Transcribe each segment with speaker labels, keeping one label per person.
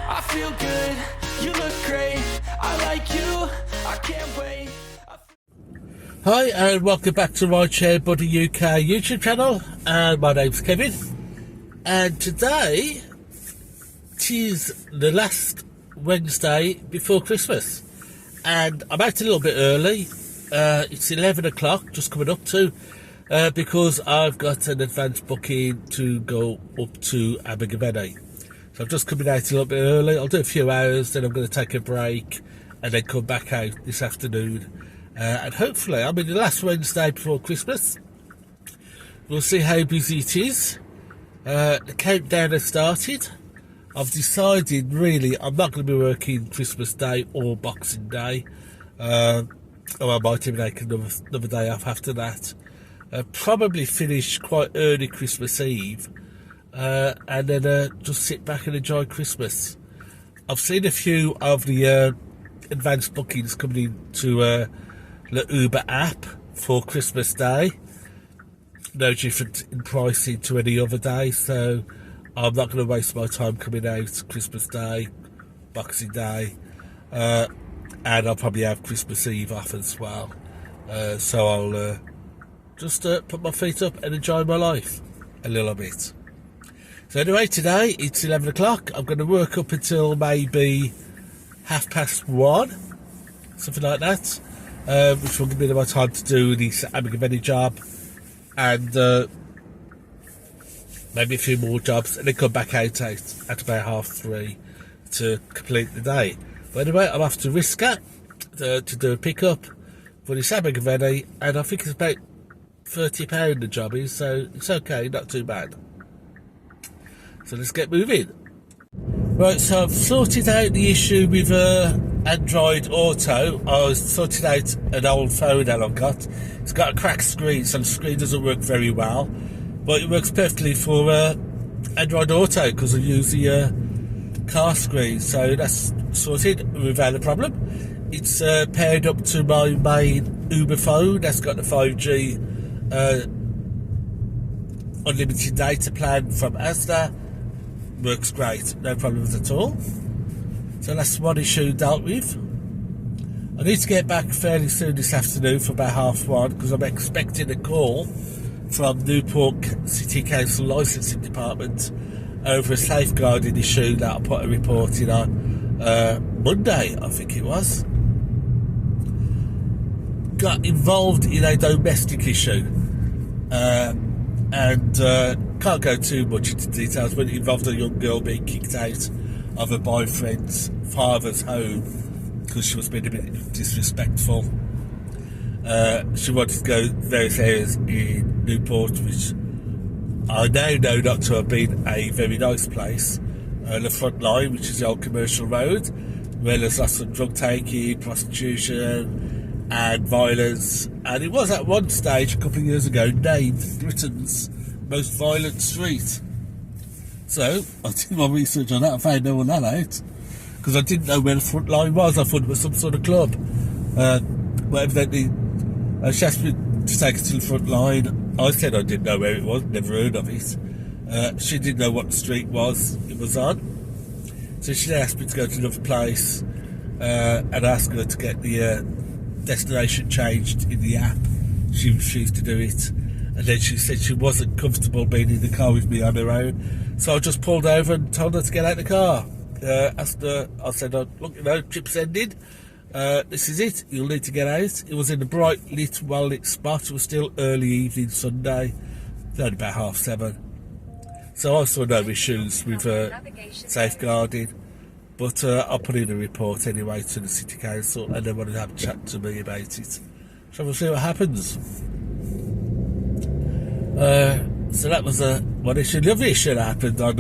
Speaker 1: I feel good, you look great, I like you, I can't wait.
Speaker 2: Hi and welcome back to Rideshare Buddy UK YouTube channel, and my name's Kevin, and today it is the last Wednesday before Christmas and I'm out a little bit early. It's 11 o'clock, just coming up to, because I've got an advance booking to go up to Abergavenny. So I'm just coming out a little bit early. I'll do a few hours, then I'm going to take a break and then come back out this afternoon. And hopefully, the last Wednesday before Christmas, we'll see how busy it is. The countdown has started. I've decided, really, I'm not going to be working Christmas Day or Boxing Day. Or I might even take another day off after that. Probably finish quite early Christmas Eve. And then just sit back and enjoy Christmas. I've seen a few of the advanced bookings coming into the Uber app for Christmas Day. No different in pricing to any other day, so I'm not going to waste my time coming out Christmas Day, Boxing Day, and I'll probably have Christmas Eve off as well. So I'll just put my feet up and enjoy my life a little bit. So anyway, today it's 11 o'clock. I'm going to work up until maybe 1:30, something like that. Which will give me my time to do this Abergavenny job and maybe a few more jobs, and then come back out at about 3:30 to complete the day. But anyway, I'm off to Risca to do a pickup for this Abergavenny, and I think it's about £30 the job is, so it's okay, not too bad. So let's get moving. Right, so I've sorted out the issue with Android Auto. I sorted out an old phone that I've got. It's got a cracked screen, so the screen doesn't work very well, but it works perfectly for Android Auto because I use the car screen, so that's sorted without a problem. It's paired up to my main Uber phone that's got the 5G unlimited data plan from Asda. Works great, no problems at all. So that's one issue dealt with. I need to get back fairly soon this afternoon for about 1:30 because I'm expecting a call from Newport City Council Licensing Department over a safeguarding issue that I put a report in on Monday, I think it was. Got involved in a domestic issue. And can't go too much into details, but it involved a young girl being kicked out of her boyfriend's father's home because she was being a bit disrespectful. She wanted to go to various areas in Newport, which I now know not to have been a very nice place. The front line, which is the old commercial road, where there's lots of drug taking, prostitution and violence, and it was at one stage a couple of years ago named Britain's most violent street. So I did my research on that. I found all that out because I didn't know where the front line was. I thought it was some sort of club, but evidently she asked me to take her to the front line. I said I didn't know where it was, never heard of it. She didn't know what the street was it was on, so she asked me to go to another place and ask her to get the destination changed in the app. She refused to do it, and then she said she wasn't comfortable being in the car with me on her own, so I just pulled over and told her to get out of the car. Asked her, I said, look, trip's ended, this is it, you'll need to get out. It was in a bright lit, well lit spot. It was still early evening Sunday, only about 7:30, so I saw no issues with safeguarding. But I'll put in a report anyway to the City Council, and they want to have a chat to me about it. So we'll see what happens. So that was one issue. The other issue that happened on,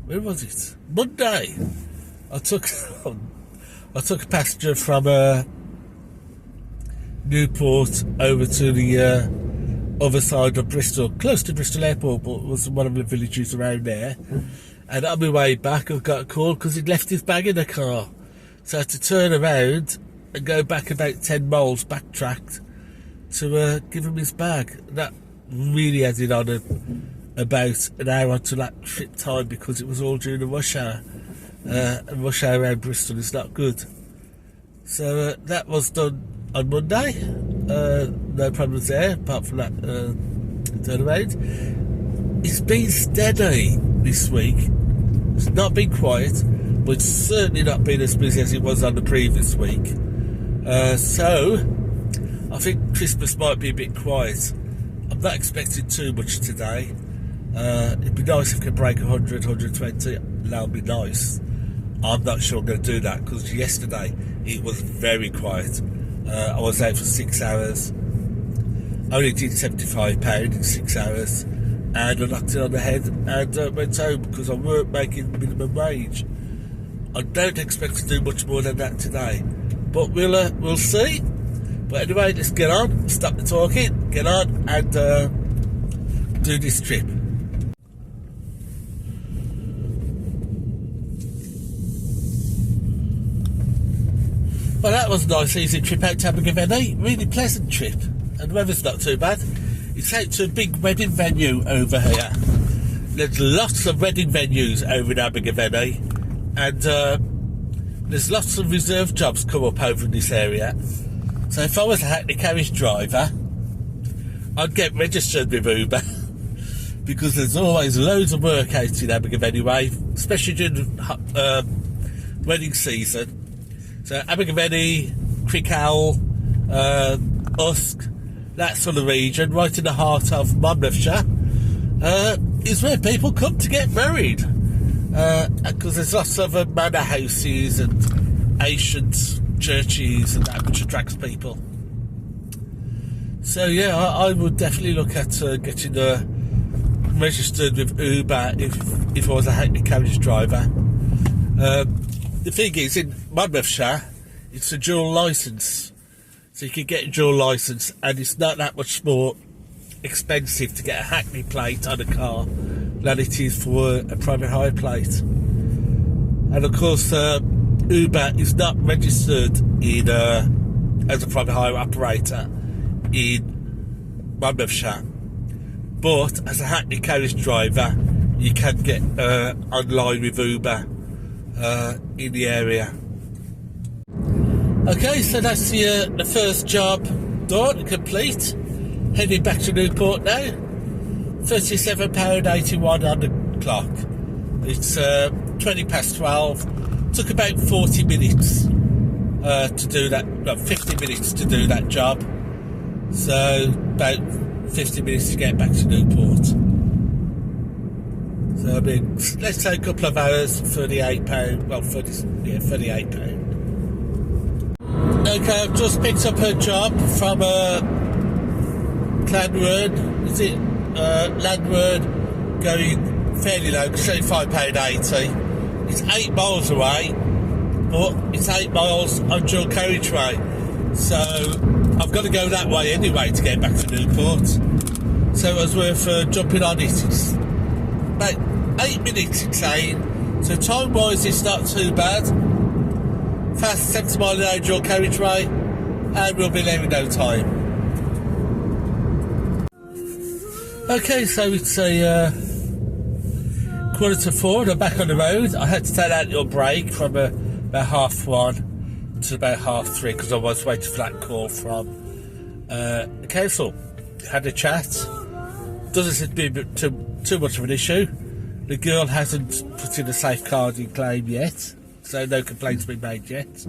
Speaker 2: where was it? Monday. I took a passenger from Newport over to the other side of Bristol, close to Bristol Airport, but it was one of the villages around there. And on my way back, I got a call because he'd left his bag in the car. So I had to turn around and go back about 10 miles, backtracked, to give him his bag. That really added on about an hour to that trip time because it was all during the rush hour. and rush hour around Bristol is not good. So that was done on Monday. No problems there, apart from that turnaround. It's been steady this week. It's not been quiet, but it's certainly not been as busy as it was on the previous week. So I think Christmas might be a bit quiet. I'm not expecting too much today. It'd be nice if we could break 100, 120. That'll be nice. I'm not sure I'm going to do that because yesterday it was very quiet. I was out for 6 hours. Only did £75 in 6 hours, and I knocked it on the head and went home because I weren't making minimum wage. I don't expect to do much more than that today, but we'll see. But anyway, let's get on, stop the talking, get on and do this trip. Well, that was a nice easy trip out to Abergavenny, really pleasant trip, and the weather's not too bad. It's out to a big wedding venue over here. There's lots of wedding venues over in Abergavenny, and there's lots of reserve jobs come up over in this area. So if I was a Hackney carriage driver, I'd get registered with Uber because there's always loads of work out in Abergavenny way, especially during the wedding season. So Abergavenny, Crickhowell, Usk, that sort of region, right in the heart of Monmouthshire, is where people come to get married. Because there's lots of manor houses and ancient churches and that which attracts people. So yeah, I would definitely look at getting registered with Uber if I was a Hackney carriage driver. The thing is, in Monmouthshire, it's a dual licence. So you can get a dual licence and it's not that much more expensive to get a Hackney plate on a car than it is for a private hire plate. And of course, Uber is not registered in as a private hire operator in Monmouthshire. But as a Hackney carriage driver, you can get online with Uber in the area. Okay, so that's the first job done, complete. Heading back to Newport now. £37.81 on the clock. It's 20 past 12. Took about 40 minutes to do that, 50 minutes to do that job. So about 50 minutes to get back to Newport. So I mean, let's say a couple of hours, £38. Well, £38. Okay, I've just picked up a job from Clanward. Is it Landward? Going fairly low, £35.80. It's 8 miles away, but it's 8 miles on dual carriageway. So I've got to go that way anyway to get back to Newport. So it was worth jumping on it. It's about 8 minutes, it's saying. So time-wise, it's not too bad. Fast 70 mile an hour dual carriageway, and we'll be there in no time. Okay, so it's a 3:45 and I'm back on the road. I had to take that little break from about 1:30 to about 3:30 because I was waiting for that call from the council. Had a chat. Doesn't seem to be too much of an issue. The girl hasn't put in a safeguarding claim yet, so no complaints been made yet.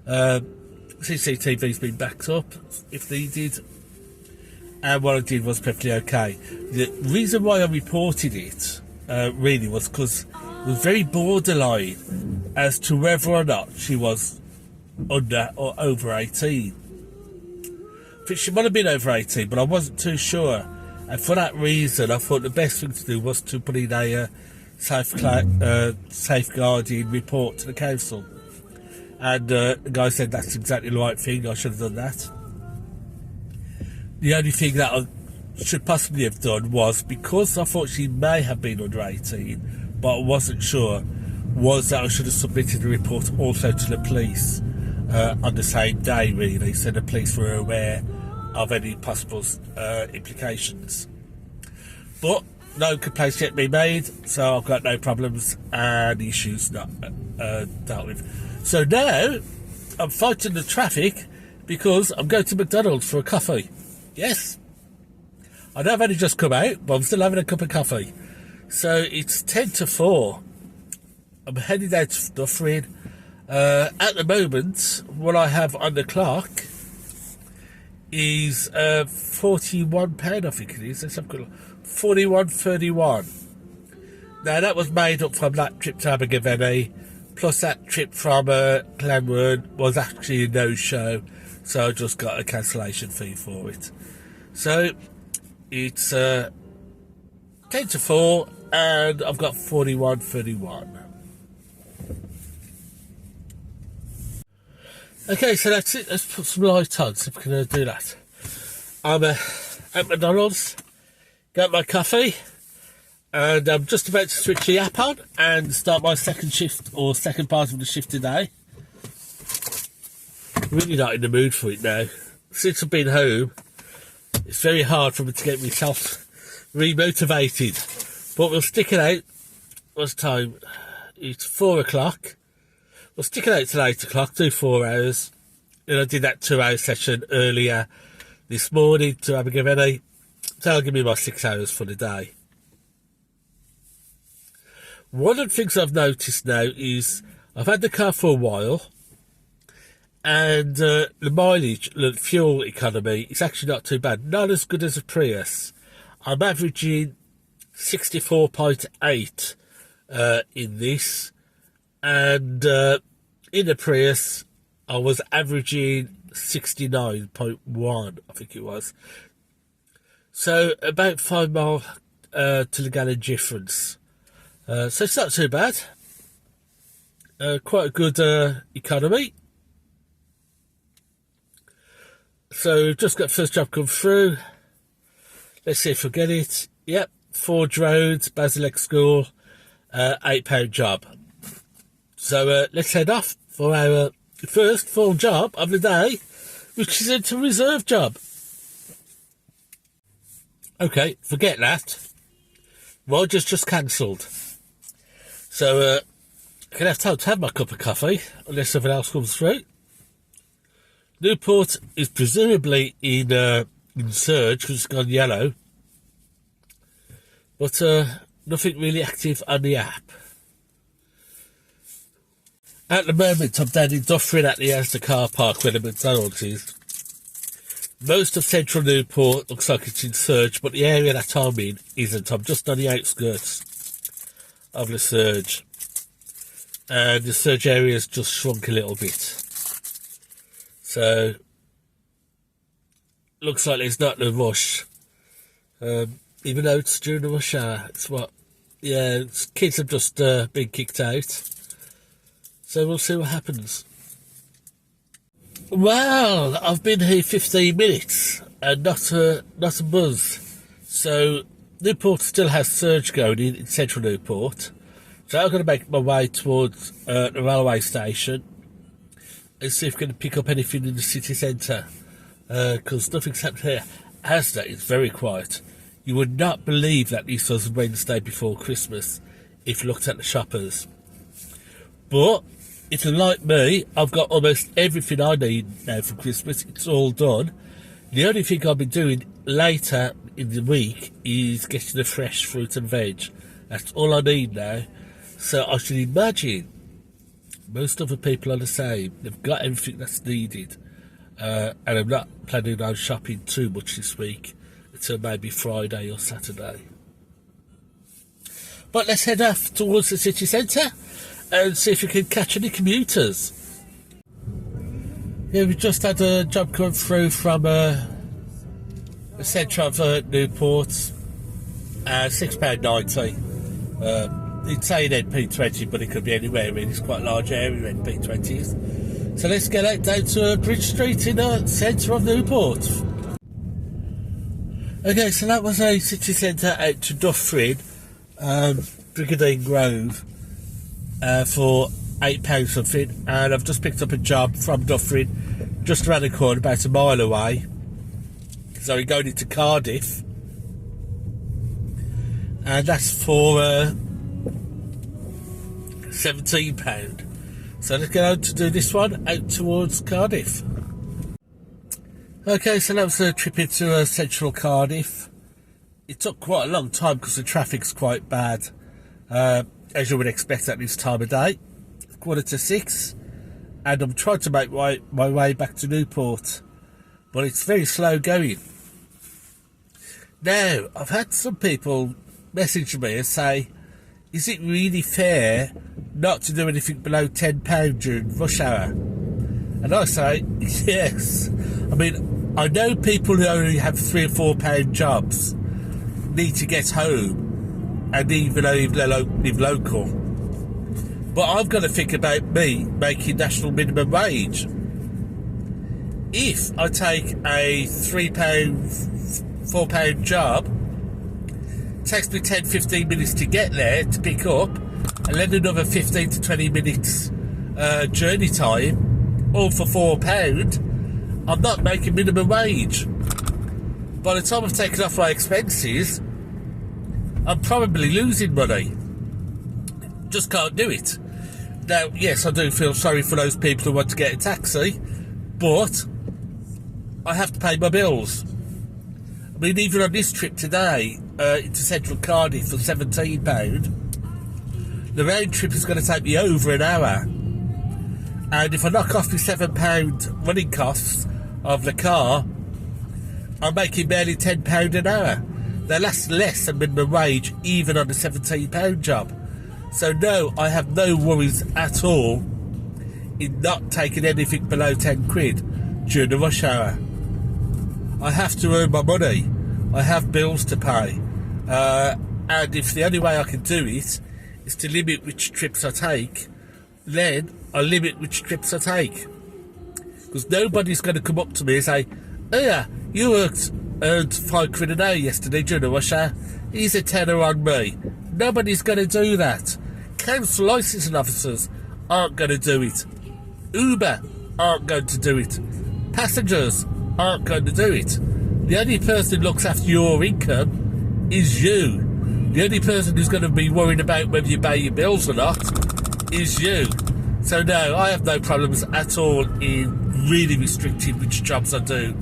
Speaker 2: CCTV's been backed up if needed, and what I did was perfectly okay. The reason why I reported it really was because it was very borderline as to whether or not she was under or over 18. I think she might have been over 18, but I wasn't too sure, and for that reason I thought the best thing to do was to put in a safeguarding report to the council. And the guy said that's exactly the right thing, I should have done that. The only thing that I should possibly have done was, because I thought she may have been under 18, but I wasn't sure, was that I should have submitted the report also to the police on the same day, really, so the police were aware of any possible implications. But no complaints yet been made, so I've got no problems and issues not dealt with. So now I'm fighting the traffic because I'm going to McDonald's for a coffee. Yes, I know I've only just come out, but I'm still having a cup of coffee. So it's 10 to 4. I'm heading down to Dufferin. At the moment, what I have on the clock is £41, I think it is. Let's have a look. 41.31. Now that was made up from that trip to Abergavenny, plus that trip from Glenwood was actually a no-show, so I just got a cancellation fee for it. So it's 10 to 4, and I've got 41.31. Okay, so that's it. Let's put some light on, so if we can do that. I'm at McDonald's, got my coffee, and I'm just about to switch the app on and start my second shift, or second part of the shift today. Really not in the mood for it now. Since I've been home, it's very hard for me to get myself re-motivated. But we'll stick it out. What's time? It's 4 o'clock. We'll stick it out till 8 o'clock, do 4 hours. And I did that 2-hour session earlier this morning to Abergavenny. So that'll give me my 6 hours for the day. One of the things I've noticed now is I've had the car for a while, and the mileage, the fuel economy, is actually not too bad. Not as good as a Prius. I'm averaging 64.8 in this, and in the Prius I was averaging 69.1, I think it was. So about 5 mile to the gallon difference. So it's not too bad. Quite a good economy. So just got first job come through. Let's see if we get it. Yep, Forge Road, Basilisk School, £8 job. So let's head off for our first full job of the day, which is a reserve job. Okay, forget that. Roger's just cancelled. So I'm going to have time to have my cup of coffee, unless something else comes through. Newport is presumably in surge because it's gone yellow. But nothing really active on the app. At the moment, I'm down in Dufferin at the Asda car park where the McDonald's is. Most of central Newport looks like it's in surge, but the area that I'm in isn't. I'm just on the outskirts of the surge. And the surge area's just shrunk a little bit. So, looks like there's not a rush. Even though it's during the rush hour, it's what? Yeah, kids have just been kicked out. So we'll see what happens. Well, I've been here 15 minutes and not a buzz. So Newport still has surge going in central Newport. So I'm going to make my way towards the railway station and see if we can pick up anything in the city centre. Because nothing's happened here. Asda is very quiet. You would not believe that this was Wednesday before Christmas if you looked at the shoppers. But if you're like me, I've got almost everything I need now for Christmas. It's all done. The only thing I'll be doing later in the week is getting the fresh fruit and veg. That's all I need now. So I should imagine most other people are the same. They've got everything that's needed. And I'm not planning on shopping too much this week until maybe Friday or Saturday. But let's head off towards the city centre and see if we can catch any commuters. Yeah, we just had a job come through from the centre of Newport, £6.90. It's saying NP20, but it could be anywhere really. It's quite a large area, NP20s. So let's get out down to Bridge Street in the centre of Newport. Okay, so that was a city centre out to Dufferin, Brigandine Grove, for £8 something, and I've just picked up a job from Dufferin, just around the corner, about a mile away. So we're going into Cardiff, and that's for £17. So let's get on to do this one out towards Cardiff. Okay, so that was a trip into central Cardiff. It took quite a long time because the traffic's quite bad, as you would expect at this time of day. 5:45, and I'm trying to make my way back to Newport, but it's very slow going. Now, I've had some people message me and say, is it really fair not to do anything below £10 during rush hour? And I say, yes. I mean, I know people who only have £3 or £4 jobs need to get home and even live local. But I've got to think about me making national minimum wage. If I take a £3, £4 job, it takes me 10-15 minutes to get there to pick up, and then another 15 to 20 minutes journey time, all for £4, I'm not making minimum wage. By the time I've taken off my expenses, I'm probably losing money. Just can't do it. Now, yes, I do feel sorry for those people who want to get a taxi, but I have to pay my bills. I mean, even on this trip today into central Cardiff for £17, the round trip is going to take me over an hour. And if I knock off the £7 running costs of the car, I'm making barely £10 an hour. Now, that's less than minimum wage, even on a £17 job. So no, I have no worries at all in not taking anything below £10 during the rush hour. I have to earn my money. I have bills to pay. And if the only way I can do it is to limit which trips I take, then I limit which trips I take. Because nobody's going to come up to me and say, oh yeah, you earned £5 an hour yesterday during the rush hour. Here's a tenner on me. Nobody's going to do that. Council licensing officers aren't going to do it. Uber aren't going to do it. Passengers aren't going to do it. The only person who looks after your income is you. The only person who's going to be worried about whether you pay your bills or not is you. So no, I have no problems at all in really restricting which jobs I do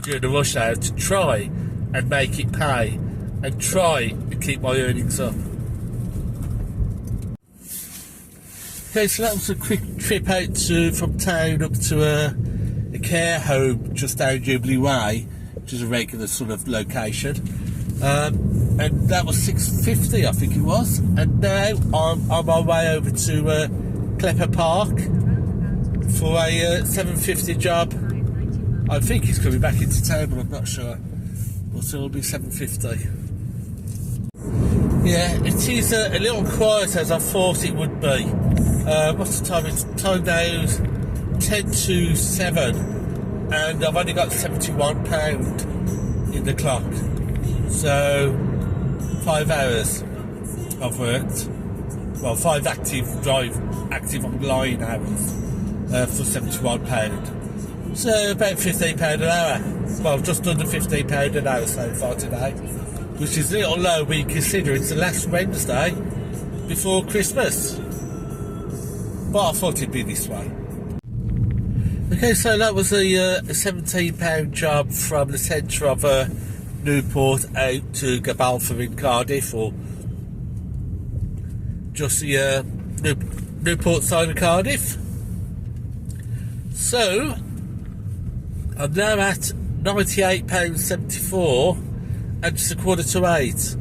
Speaker 2: during the rush hour to try and make it pay and try and keep my earnings up. Okay, so that was a quick trip out from town up to a care home just down Jubilee Way, which is a regular sort of location. And that was £6.50, I think it was. And now I'm on my way over to Klepper Park for a £7.50 job. I think he's coming back into town, but I'm not sure. But it'll be £7.50. Yeah, it is a little quiet as I thought it would be. What's the time? It's time now 10 to 7, and I've only got £71 in the clock. So 5 hours I've worked. Well, 5 active online hours for £71. So about £15 an hour. Well, just under £15 an hour so far today, which is a little low when you consider it's the last Wednesday before Christmas. But I thought it'd be this way. Okay, so that was a £17 job from the centre of Newport out to Gabalfa in Cardiff, or just the Newport side of Cardiff. So I'm now at £98.74 and it's 7:45.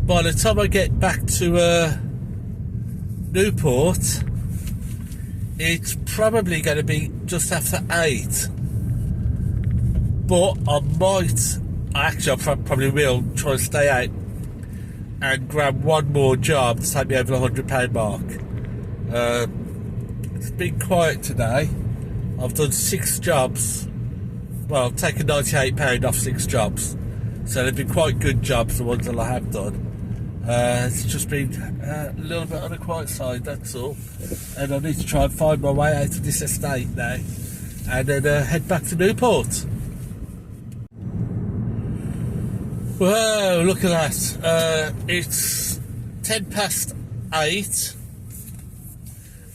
Speaker 2: By the time I get back to Newport, it's probably going to be just after 8. But I probably will try and stay out and grab one more job to take me over the £100 mark. It's been quiet today. I've done 6 jobs. Well, I've taken £98 off 6 jobs. So they've been quite good jobs, the ones that I have done. It's just been a little bit on the quiet side, that's all. And I need to try and find my way out of this estate now and then head back to Newport. Whoa, look at that. It's 8:10,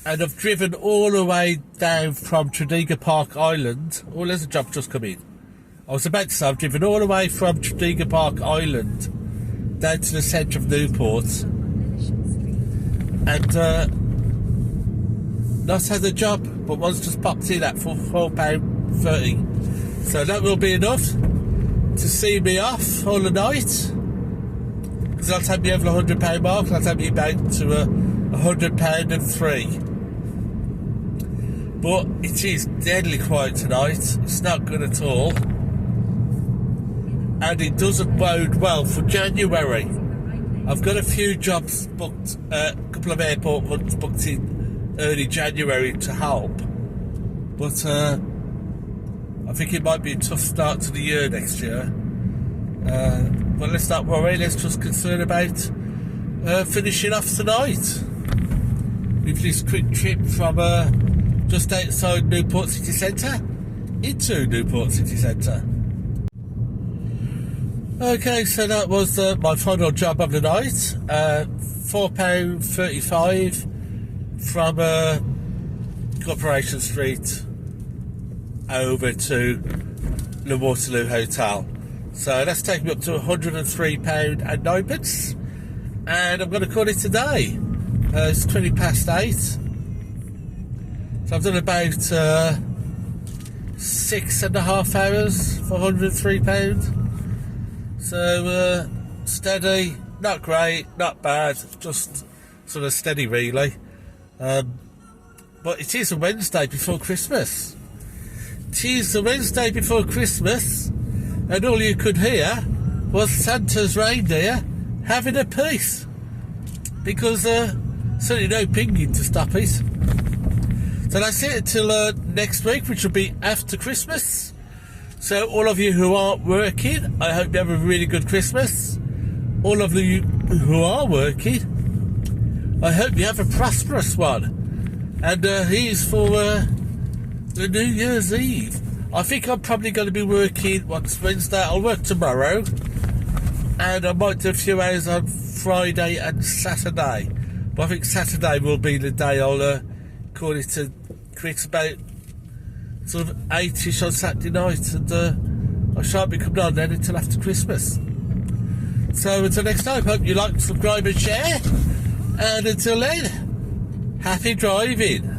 Speaker 2: and I've driven all the way down from Tredegar Park Island. Oh, there's a job just come in. I was about to say, I've driven all the way from Tredegar Park Island down to the centre of Newport, and not had a job, but one's just popped in at for £4.30. So that will be enough to see me off all the night, because that'll take me over the £100 mark. That'll take me back to £100.03. But it is deadly quiet tonight. It's not good at all, and it doesn't bode well for January. I've got a few jobs booked, a couple of airport ones booked in early January to help, but I think it might be a tough start to the year next year. But let's not worry, let's just concern about finishing off tonight with this quick trip from just outside Newport City Centre into Newport City Centre. Okay, so that was my final job of the night. £4.35 from Corporation Street over to the Waterloo Hotel. So that's taken me up to £103.09, and I'm going to call it a day. It's 8:20. So I've done about 6.5 hours for £103. So steady, not great, not bad, just sort of steady really. But it is a Wednesday before Christmas. It is the Wednesday before Christmas, and all you could hear was Santa's reindeer having a piece, because certainly no pinging to stop it. So that's it until next week, which will be after Christmas. So all of you who aren't working, I hope you have a really good Christmas. All of you who are working, I hope you have a prosperous one. And here's for the New Year's Eve. I think I'm probably going to be working, what's Wednesday? I'll work tomorrow, and I might do a few hours on Friday and Saturday. But I think Saturday will be the day I'll call it to quit, about sort of 8ish on Saturday night, and I shan't be coming on then until after Christmas. So until next time, hope you like, subscribe and share, and until then, happy driving.